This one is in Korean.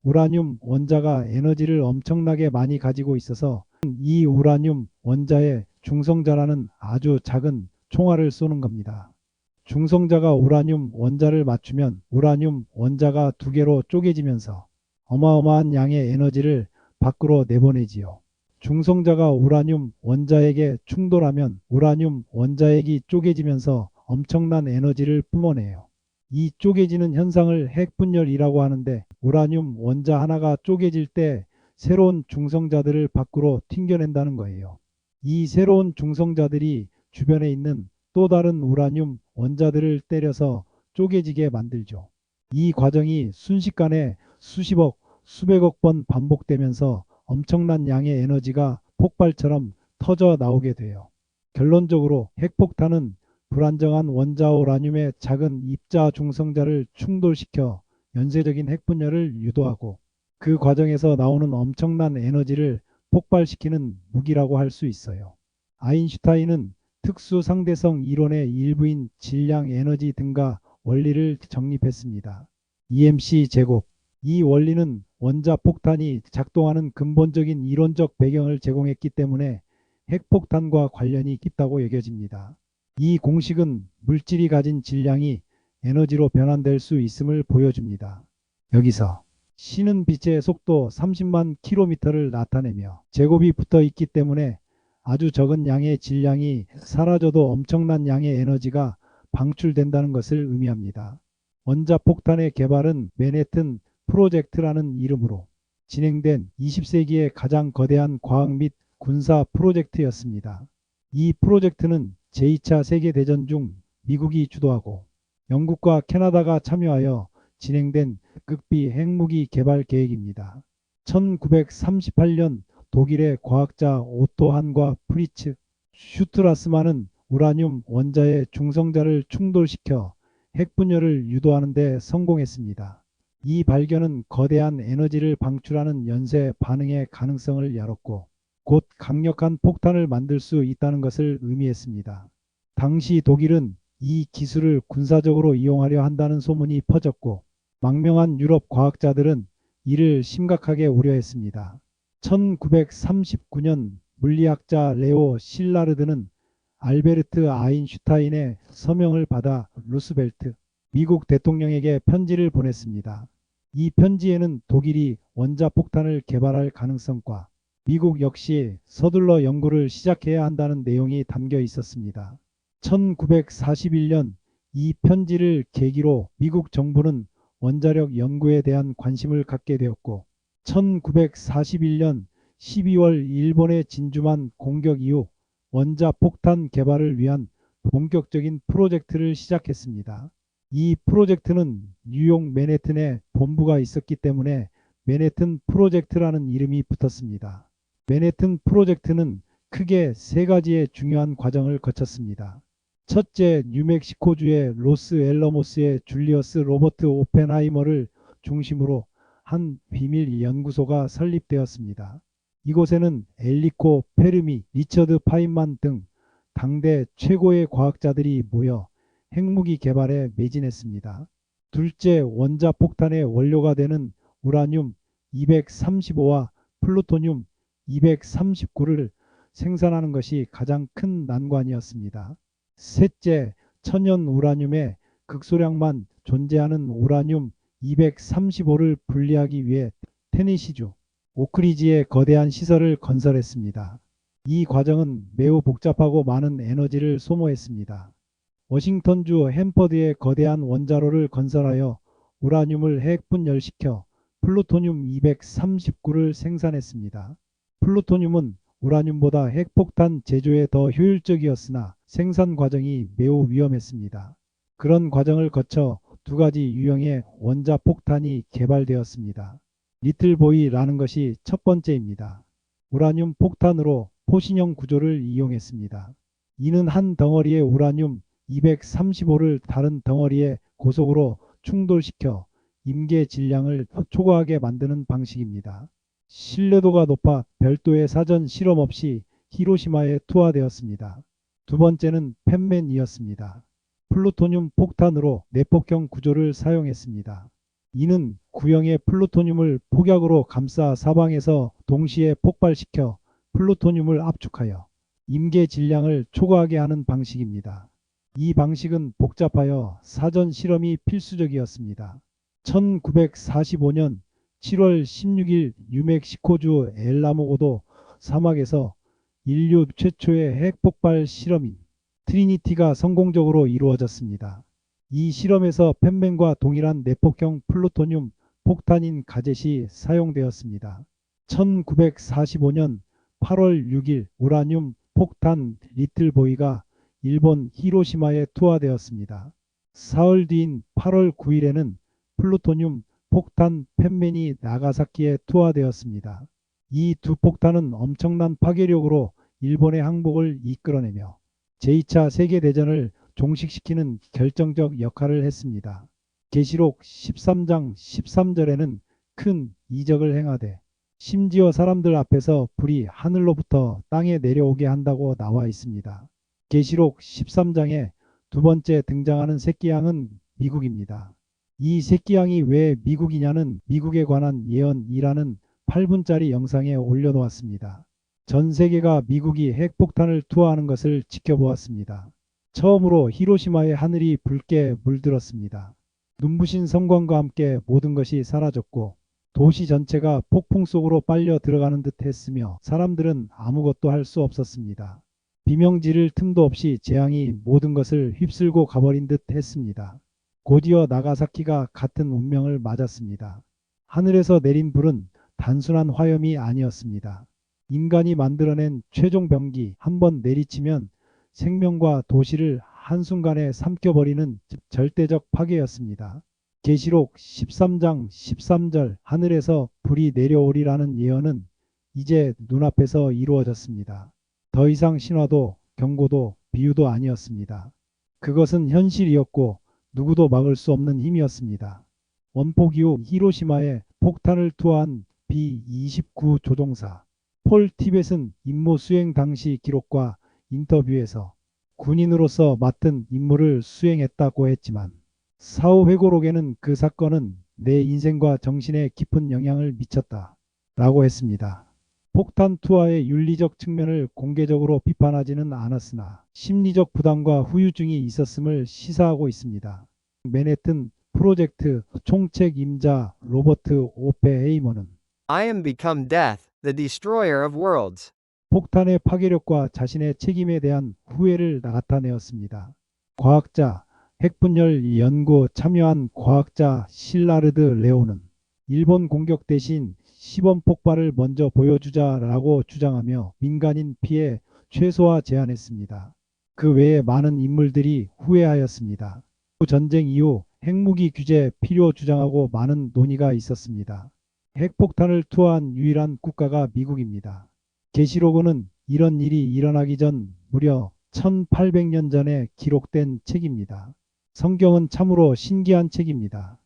우라늄 원자가 에너지를 엄청나게 많이 가지고 있어서 이 우라늄 원자의 중성자라는 아주 작은 총알을 쏘는 겁니다. 중성자가 우라늄 원자를 맞추면 우라늄 원자가 두 개로 쪼개지면서 어마어마한 양의 에너지를 밖으로 내보내지요. 중성자가 우라늄 원자에게 충돌하면 우라늄 원자핵이 쪼개지면서 엄청난 에너지를 뿜어내요. 이 쪼개지는 현상을 핵분열이라고 하는데 우라늄 원자 하나가 쪼개질 때 새로운 중성자들을 밖으로 튕겨낸다는 거예요. 이 새로운 중성자들이 주변에 있는 또 다른 우라늄 원자들을 때려서 쪼개지게 만들죠. 이 과정이 순식간에 수십억, 수백억 번 반복되면서 엄청난 양의 에너지가 폭발처럼 터져 나오게 돼요. 결론적으로 핵폭탄은 불안정한 원자 우라늄의 작은 입자 중성자를 충돌시켜 연쇄적인 핵분열을 유도하고 그 과정에서 나오는 엄청난 에너지를 폭발시키는 무기라고 할 수 있어요. 아인슈타인은 특수 상대성 이론의 일부인 질량 에너지 등가 원리를 정립했습니다. EMC 제곱. 이 원리는 원자 폭탄이 작동하는 근본적인 이론적 배경을 제공했기 때문에 핵폭탄과 관련이 깊다고 여겨집니다. 이 공식은 물질이 가진 질량이 에너지로 변환될 수 있음을 보여줍니다. 여기서 C는 빛의 속도 30만 킬로미터를 나타내며 제곱이 붙어 있기 때문에 아주 적은 양의 질량이 사라져도 엄청난 양의 에너지가 방출된다는 것을 의미합니다. 원자폭탄의 개발은 맨해튼 프로젝트라는 이름으로 진행된 20세기의 가장 거대한 과학 및 군사 프로젝트였습니다. 이 프로젝트는 제2차 세계대전 중 미국이 주도하고 영국과 캐나다가 참여하여 진행된 극비 핵무기 개발 계획입니다. 1938년 독일의 과학자 오토 한과 프리츠 슈트라스만은 우라늄 원자의 중성자를 충돌시켜 핵분열을 유도하는 데 성공했습니다. 이 발견은 거대한 에너지를 방출하는 연쇄 반응의 가능성을 열었고 곧 강력한 폭탄을 만들 수 있다는 것을 의미했습니다. 당시 독일은 이 기술을 군사적으로 이용하려 한다는 소문이 퍼졌고 망명한 유럽 과학자들은 이를 심각하게 우려했습니다. 1939년 물리학자 레오 실라르드는 알베르트 아인슈타인의 서명을 받아 루스벨트 미국 대통령에게 편지를 보냈습니다. 이 편지에는 독일이 원자폭탄을 개발할 가능성과 미국 역시 서둘러 연구를 시작해야 한다는 내용이 담겨 있었습니다. 1941년 이 편지를 계기로 미국 정부는 원자력 연구에 대한 관심을 갖게 되었고 1941년 12월 일본의 진주만 공격 이후 원자폭탄 개발을 위한 본격적인 프로젝트를 시작했습니다. 이 프로젝트는 뉴욕 맨해튼에 본부가 있었기 때문에 맨해튼 프로젝트라는 이름이 붙었습니다. 맨해튼 프로젝트는 크게 세 가지의 중요한 과정을 거쳤습니다. 첫째, 뉴멕시코주의 로스앨러모스의 줄리어스 로버트 오펜하이머를 중심으로 한 비밀 연구소가 설립되었습니다. 이곳에는 엘리코 페르미, 리처드 파인만 등 당대 최고의 과학자들이 모여 핵무기 개발에 매진했습니다. 둘째, 원자폭탄의 원료가 되는 우라늄 235와 플루토늄 239를 생산하는 것이 가장 큰 난관이었습니다. 셋째, 천연 우라늄의 극소량만 존재하는 우라늄 235를 분리하기 위해 테네시주 오크리지에 거대한 시설을 건설했습니다. 이 과정은 매우 복잡하고 많은 에너지를 소모했습니다. 워싱턴주 햄퍼드에 거대한 원자로를 건설하여 우라늄을 핵분열시켜 플루토늄 239를 생산했습니다. 플루토늄은 우라늄보다 핵폭탄 제조에 더 효율적이었으나 생산 과정이 매우 위험했습니다. 그런 과정을 거쳐 두 가지 유형의 원자폭탄이 개발되었습니다. 리틀보이라는 것이 첫 번째입니다. 우라늄 폭탄으로 포신형 구조를 이용했습니다. 이는 한 덩어리의 우라늄 235를 다른 덩어리의 고속으로 충돌시켜 임계 질량을 초과하게 만드는 방식입니다. 신뢰도가 높아 별도의 사전 실험 없이 히로시마에 투하되었습니다. 두 번째는 펜맨이었습니다. 플루토늄 폭탄으로 내폭형 구조를 사용했습니다. 이는 구형의 플루토늄을 폭약으로 감싸 사방에서 동시에 폭발시켜 플루토늄을 압축하여 임계 질량을 초과하게 하는 방식입니다. 이 방식은 복잡하여 사전 실험이 필수적이었습니다. 1945년 7월 16일 뉴멕시코주 엘라모고도 사막에서 인류 최초의 핵폭발 실험인 트리니티가 성공적으로 이루어졌습니다. 이 실험에서 펜맨과 동일한 내폭형 플루토늄 폭탄인 가젯이 사용되었습니다. 1945년 8월 6일 우라늄 폭탄 리틀보이가 일본 히로시마에 투하되었습니다. 사흘 뒤인 8월 9일에는 플루토늄 폭탄 펜맨이 나가사키에 투하되었습니다. 이 두 폭탄은 엄청난 파괴력으로 일본의 항복을 이끌어내며 제2차 세계대전을 종식시키는 결정적 역할을 했습니다. 계시록 13장 13절에는 큰 이적을 행하되 심지어 사람들 앞에서 불이 하늘로부터 땅에 내려오게 한다고 나와 있습니다. 계시록 13장에 두 번째 등장하는 새끼양은 미국입니다. 이 새끼양이 왜 미국이냐는 미국에 관한 예언이라는 8분짜리 영상에 올려놓았습니다. 전 세계가 미국이 핵폭탄을 투하하는 것을 지켜보았습니다. 처음으로 히로시마의 하늘이 붉게 물들었습니다. 눈부신 성광과 함께 모든 것이 사라졌고 도시 전체가 폭풍 속으로 빨려 들어가는 듯 했으며 사람들은 아무것도 할 수 없었습니다. 비명지를 틈도 없이 재앙이 모든 것을 휩쓸고 가버린 듯 했습니다. 곧이어 나가사키가 같은 운명을 맞았습니다. 하늘에서 내린 불은 단순한 화염이 아니었습니다. 인간이 만들어낸 최종 병기 한번 내리치면 생명과 도시를 한순간에 삼켜버리는 절대적 파괴였습니다. 계시록 13장 13절 하늘에서 불이 내려오리라는 예언은 이제 눈앞에서 이루어졌습니다. 더 이상 신화도 경고도 비유도 아니었습니다. 그것은 현실이었고 누구도 막을 수 없는 힘이었습니다. 원폭 이후 히로시마에 폭탄을 투하한 B-29 조종사 폴 티벳은 임무 수행 당시 기록과 인터뷰에서 군인으로서 맡은 임무를 수행했다고 했지만 사후 회고록에는 그 사건은 내 인생과 정신에 깊은 영향을 미쳤다 라고 했습니다. 폭탄 투하의 윤리적 측면을 공개적으로 비판하지는 않았으나 심리적 부담과 후유증이 있었음을 시사하고 있습니다. 맨해튼 프로젝트 총책임자 로버트 오펜헤이머는 I am become death, the destroyer of worlds. 폭탄의 파괴력과 자신의 책임에 대한 후회를 나타내었습니다. 과학자, 핵분열 연구 참여한 과학자 실라르드 레오는 일본 공격 대신 시범 폭발을 먼저 보여주자라고 주장하며 민간인 피해 최소화 제안했습니다. 그 외에 많은 인물들이 후회하였습니다. 전쟁 이후 핵무기 규제 필요 주장하고 많은 논의가 있었습니다. 핵폭탄을 투하한 유일한 국가가 미국입니다. 계시록은 이런 일이 일어나기 전 무려 1800년 전에 기록된 책입니다. 성경은 참으로 신기한 책입니다.